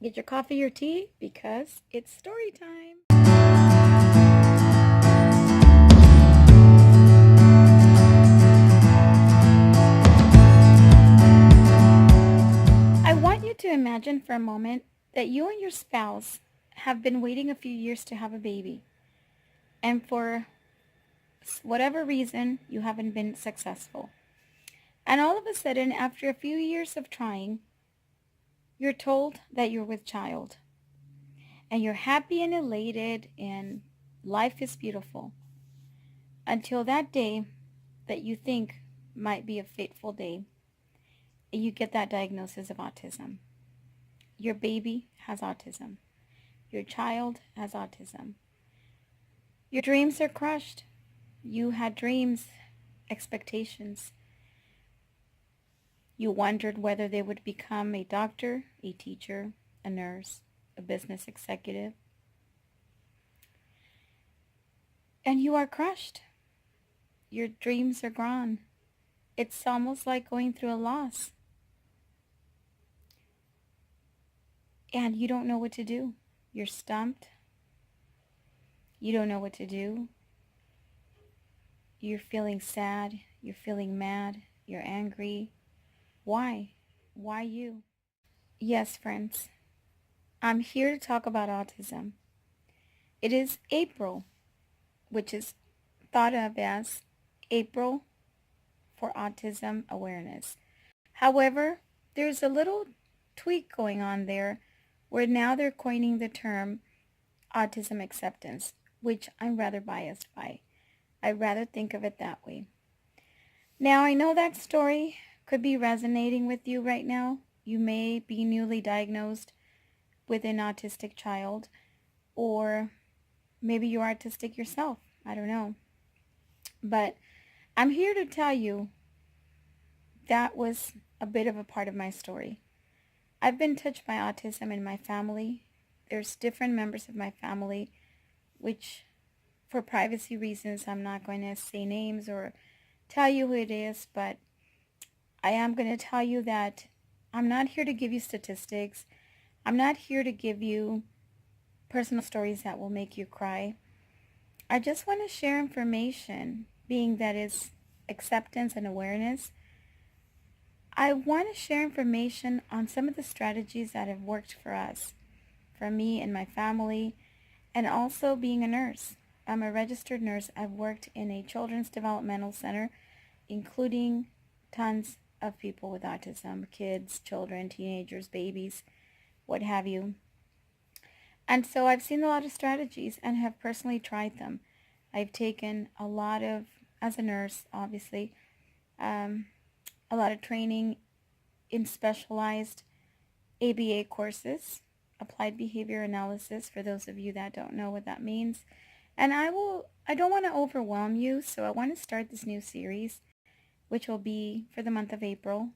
Get your coffee or tea because it's story time. I want you to imagine for a moment that you and your spouse have been waiting a few years to have a baby, and for whatever reason, you haven't been successful. And all of a sudden, after a few years of trying, you're told that you're with child. And you're happy and elated and life is beautiful. Until that day that you think might be a fateful day, and you get that diagnosis of autism. Your baby has autism. Your child has autism. Your dreams are crushed. You had dreams, expectations. You wondered whether they would become a doctor, a teacher, a nurse, a business executive. And you are crushed. Your dreams are gone. It's almost like going through a loss. And you don't know what to do. You're stumped. You don't know what to do. You're feeling sad. You're feeling mad. You're angry. Why? Why you? Yes, friends. I'm here to talk about autism. It is April, which is thought of as April for Autism Awareness. However, there's a little tweak going on there where now they're coining the term Autism Acceptance, which I'm rather biased by. I'd rather think of it that way. Now, I know that story could be resonating with you right now. You may be newly diagnosed with an autistic child, or maybe you're autistic yourself. I don't know. But I'm here to tell you that was a bit of a part of my story. I've been touched by autism in my family. There's different members of my family, which for privacy reasons, I'm not going to say names or tell you who it is, but I am going to tell you that I'm not here to give you statistics. I'm not here to give you personal stories that will make you cry. I just want to share information, being that is acceptance and awareness. I want to share information on some of the strategies that have worked for us, for me and my family, and also being a nurse. I'm a registered nurse. I've worked in a children's developmental center, including tons of people with autism, kids, children, teenagers, babies, what have you. And so I've seen a lot of strategies and have personally tried them. I've taken a lot of, as a nurse, obviously, a lot of training in specialized ABA courses, applied behavior analysis, for those of you that don't know what that means. And I don't want to overwhelm you, so I want to start this new series, which will be for the month of April.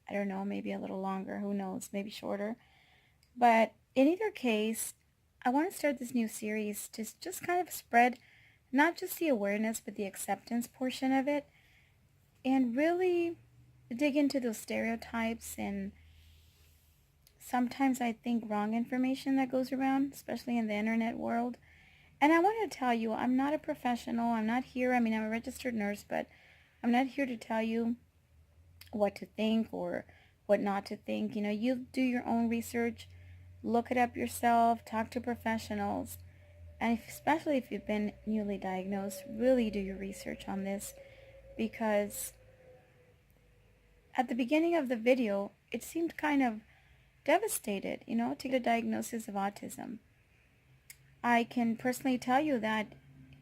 I don't know, maybe a little longer, who knows, maybe shorter. But in either case, I want to start this new series to just kind of spread not just the awareness, but the acceptance portion of it, and really dig into those stereotypes and sometimes I think wrong information that goes around, especially in the internet world. And I want to tell you, I'm not a professional. I'm not here. I'm a registered nurse, but I'm not here to tell you what to think or what not to think. You do your own research, look it up yourself, talk to professionals. And especially if you've been newly diagnosed, really do your research on this, because at the beginning of the video, it seemed kind of devastated, to get a diagnosis of autism. I can personally tell you that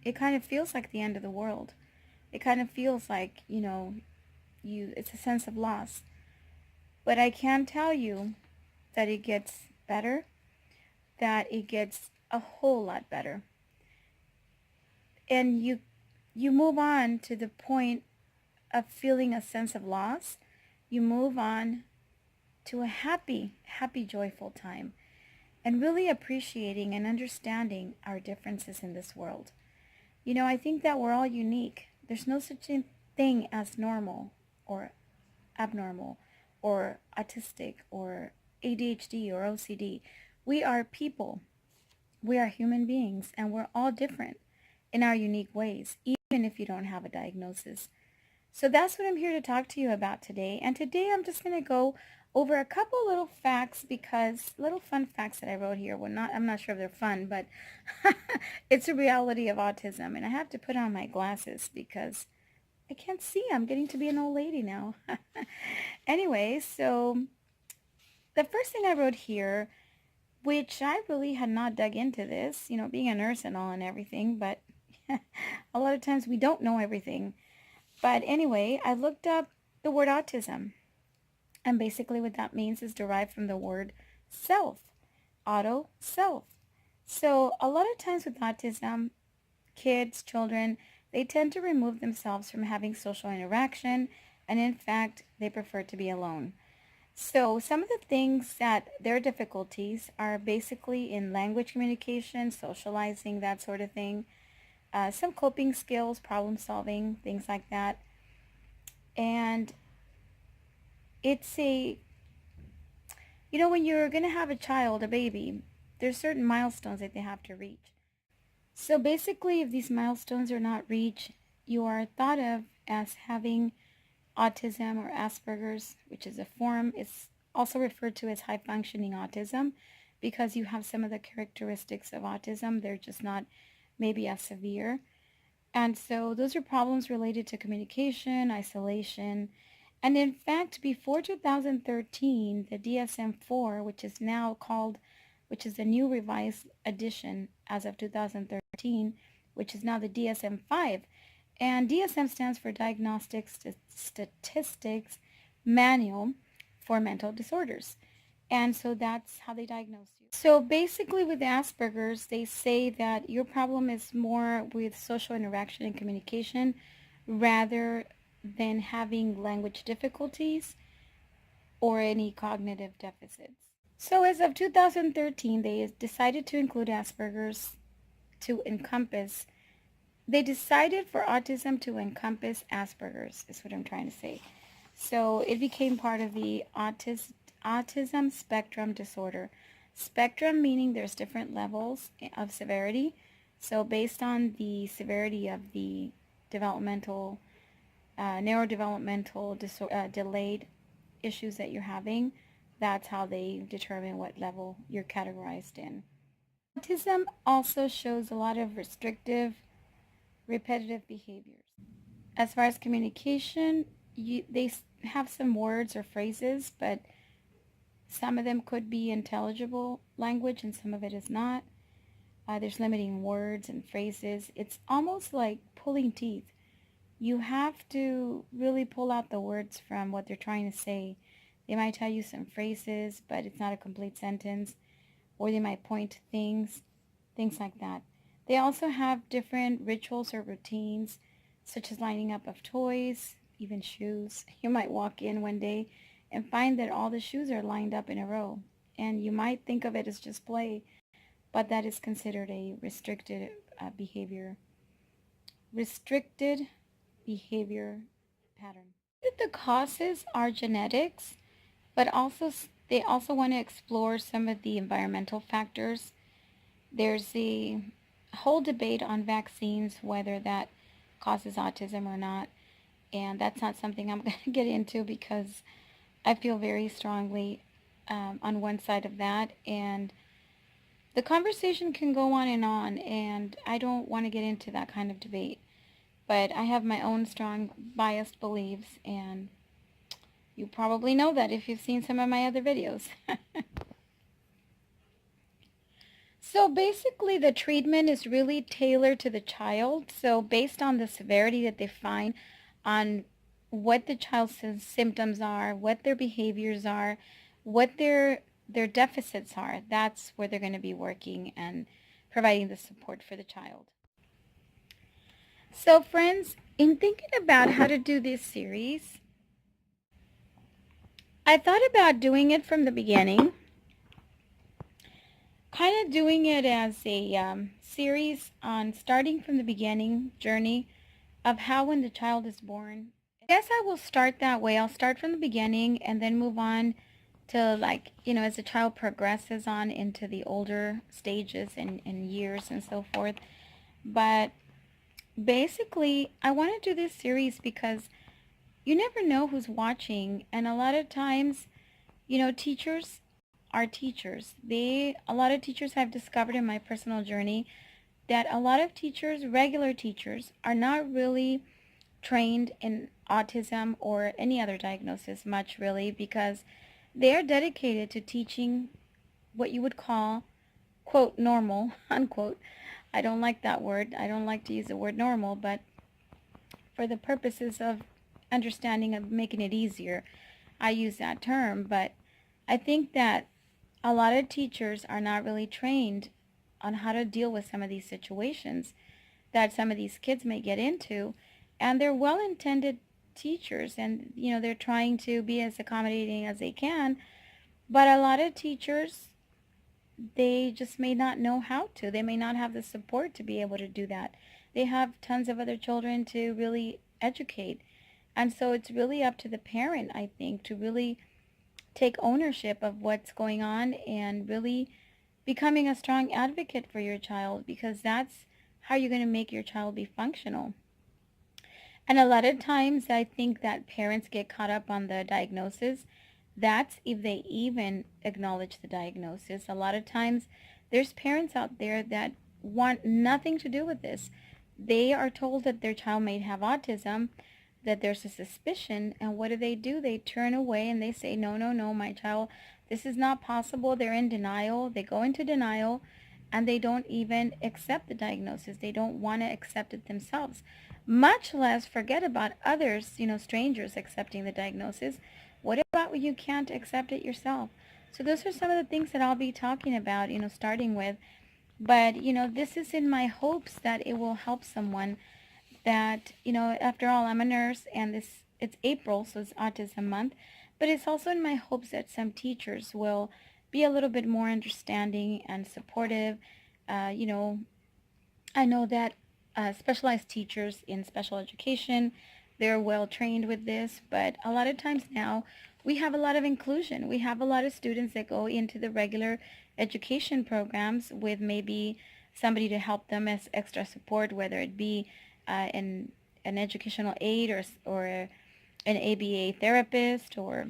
it kind of feels like the end of the world. It kind of feels like, it's a sense of loss. But I can tell you that it gets better, that it gets a whole lot better. And you move on to the point of feeling a sense of loss. You move on to a happy, joyful time, and really appreciating and understanding our differences in this world. I think that we're all unique. There's no such thing as normal or abnormal or autistic or ADHD or OCD. We are people. We are human beings, and we're all different in our unique ways, even if you don't have a diagnosis. So that's what I'm here to talk to you about today. And today I'm just going to go over a couple little facts, because little fun facts that I wrote here. Well, I'm not sure if they're fun, but it's a reality of autism. And I have to put on my glasses because I can't see. I'm getting to be an old lady now. Anyway, so the first thing I wrote here, which I really had not dug into this, being a nurse and all and everything, but a lot of times we don't know everything. But anyway, I looked up the word autism. And basically what that means is derived from the word self. Auto, self. So a lot of times with autism, kids, children, they tend to remove themselves from having social interaction. And in fact, they prefer to be alone. So some of the things that their difficulties are basically in language communication, socializing, that sort of thing. Some coping skills, problem solving, things like that. And it's when you're going to have a child, a baby, there's certain milestones that they have to reach. So basically, if these milestones are not reached, you are thought of as having autism or Asperger's, which is a form. It's also referred to as high-functioning autism because you have some of the characteristics of autism. They're just not maybe as severe. And so those are problems related to communication, isolation. And in fact, before 2013, the DSM-4, which is the new revised edition as of 2013, which is now the DSM-5. And DSM stands for Diagnostic Statistics Manual for Mental Disorders. And so that's how they diagnose you. So basically with Asperger's, they say that your problem is more with social interaction and communication rather than having language difficulties or any cognitive deficits. So as of 2013, they decided to include Asperger's to encompass, they decided for autism to encompass Asperger's, is what I'm trying to say. So it became part of the autism spectrum disorder. Spectrum meaning there's different levels of severity. So based on the severity of the neurodevelopmental delayed issues that you're having, that's how they determine what level you're categorized in. Autism also shows a lot of restrictive, repetitive behaviors. As far as communication, they have some words or phrases, but some of them could be intelligible language and some of it is not. There's limiting words and phrases. It's almost like pulling teeth. You have to really pull out the words from what they're trying to say. They might tell you some phrases, but it's not a complete sentence. Or they might point to things like that. They also have different rituals or routines, such as lining up of toys, even shoes. You might walk in one day and find that all the shoes are lined up in a row. And you might think of it as just play, but that is considered a restricted behavior pattern. The causes are genetics, but they also want to explore some of the environmental factors. There's a whole debate on vaccines, whether that causes autism or not, and that's not something I'm going to get into because I feel very strongly on one side of that, and the conversation can go on, and I don't want to get into that kind of debate. But I have my own strong biased beliefs, and you probably know that if you've seen some of my other videos. So basically the treatment is really tailored to the child. So based on the severity that they find, on what the child's symptoms are, what their behaviors are, what their deficits are, that's where they're going to be working and providing the support for the child. So friends, in thinking about how to do this series, I thought about doing it from the beginning, kind of doing it as a series on starting from the beginning journey of how when the child is born. I guess I will start that way. I'll start from the beginning and then move on till, like, as the child progresses on into the older stages and years and so forth. But basically, I want to do this series because you never know who's watching, and a lot of times, teachers are teachers. A lot of teachers have discovered in my personal journey that a lot of teachers, regular teachers, are not really trained in autism or any other diagnosis much, really, because they are dedicated to teaching what you would call, quote, normal, unquote. I don't like that word. I don't like to use the word normal, but for the purposes of understanding, of making it easier, I use that term. But I think that a lot of teachers are not really trained on how to deal with some of these situations that some of these kids may get into. And they're well-intended teachers, and they're trying to be as accommodating as they can, but a lot of teachers, they just may not know how to. They may not have the support to be able to do that. They have tons of other children to really educate. And so it's really up to the parent, I think, to really take ownership of what's going on and really becoming a strong advocate for your child, because that's how you're going to make your child be functional. And a lot of times I think that parents get caught up on the diagnosis. That's if they even acknowledge the diagnosis. A lot of times there's parents out there that want nothing to do with this. They are told that their child may have autism, that there's a suspicion, and what do? They turn away and they say, no, no, no, my child, this is not possible. They're in denial. They go into denial, and they don't even accept the diagnosis. They don't want to accept it themselves, much less forget about others, strangers accepting the diagnosis. What about when you can't accept it yourself? So those are some of the things that I'll be talking about, starting with. But, this is in my hopes that it will help someone that, after all, I'm a nurse, and it's April, so it's Autism Month. But it's also in my hopes that some teachers will be a little bit more understanding and supportive. I know that specialized teachers in special education, they're well trained with this, but a lot of times now we have a lot of inclusion. We have a lot of students that go into the regular education programs with maybe somebody to help them as extra support, whether it be an educational aide or an ABA therapist, or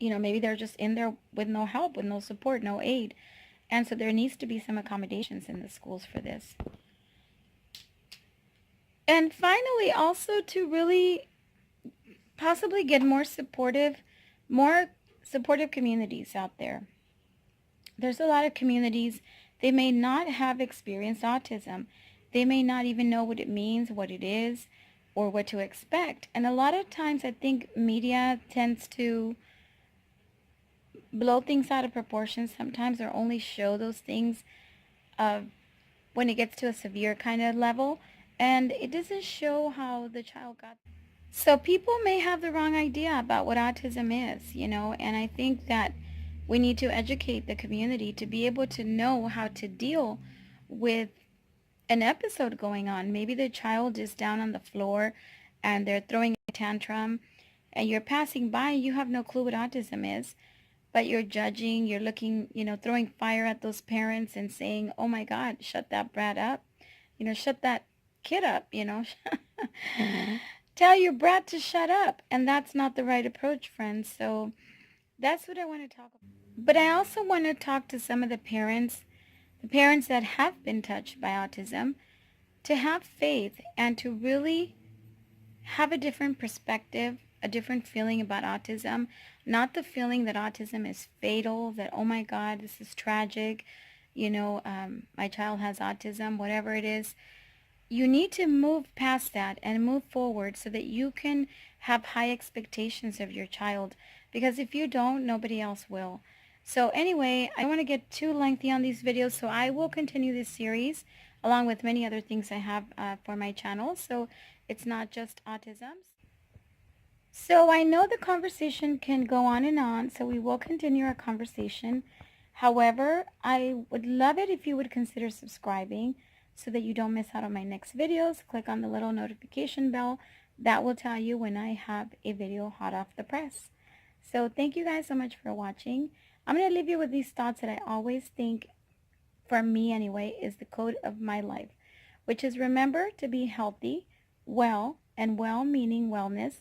maybe they're just in there with no help, with no support, no aid. And so there needs to be some accommodations in the schools for this. And finally, also to really possibly get more supportive communities out there. There's a lot of communities, they may not have experienced autism. They may not even know what it means, what it is, or what to expect. And a lot of times I think media tends to blow things out of proportion sometimes, or only show those things when it gets to a severe kind of level, and it doesn't show how the child got. So people may have the wrong idea about what autism is, and I think that we need to educate the community to be able to know how to deal with an episode going on. Maybe the child is down on the floor and they're throwing a tantrum, and you're passing by and you have no clue what autism is, but you're judging, you're looking, throwing fire at those parents and saying, oh my God, shut that brat up, shut that kid up, tell your brat to shut up. And that's not the right approach, friends. So that's what I want to talk about. But I also want to talk to some of the parents that have been touched by autism, to have faith and to really have a different perspective, a different feeling about autism, not the feeling that autism is fatal, that, oh my God, this is tragic, my child has autism, whatever it is. You need to move past that and move forward so that you can have high expectations of your child, because if you don't, nobody else will. So anyway, I don't want to get too lengthy on these videos, so I will continue this series along with many other things I have for my channel. So it's not just autism. So I know the conversation can go on, so we will continue our conversation. However, I would love it if you would consider subscribing so that you don't miss out on my next videos. Click on the little notification bell. That will tell you when I have a video hot off the press. So thank you guys so much for watching. I'm going to leave you with these thoughts that I always think, for me anyway, is the code of my life, which is remember to be healthy, well, and well meaning wellness,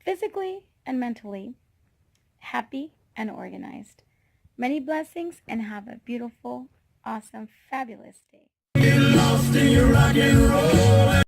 physically and mentally, happy and organized. Many blessings and have a beautiful, awesome, fabulous day. Get lost in your rock and roll.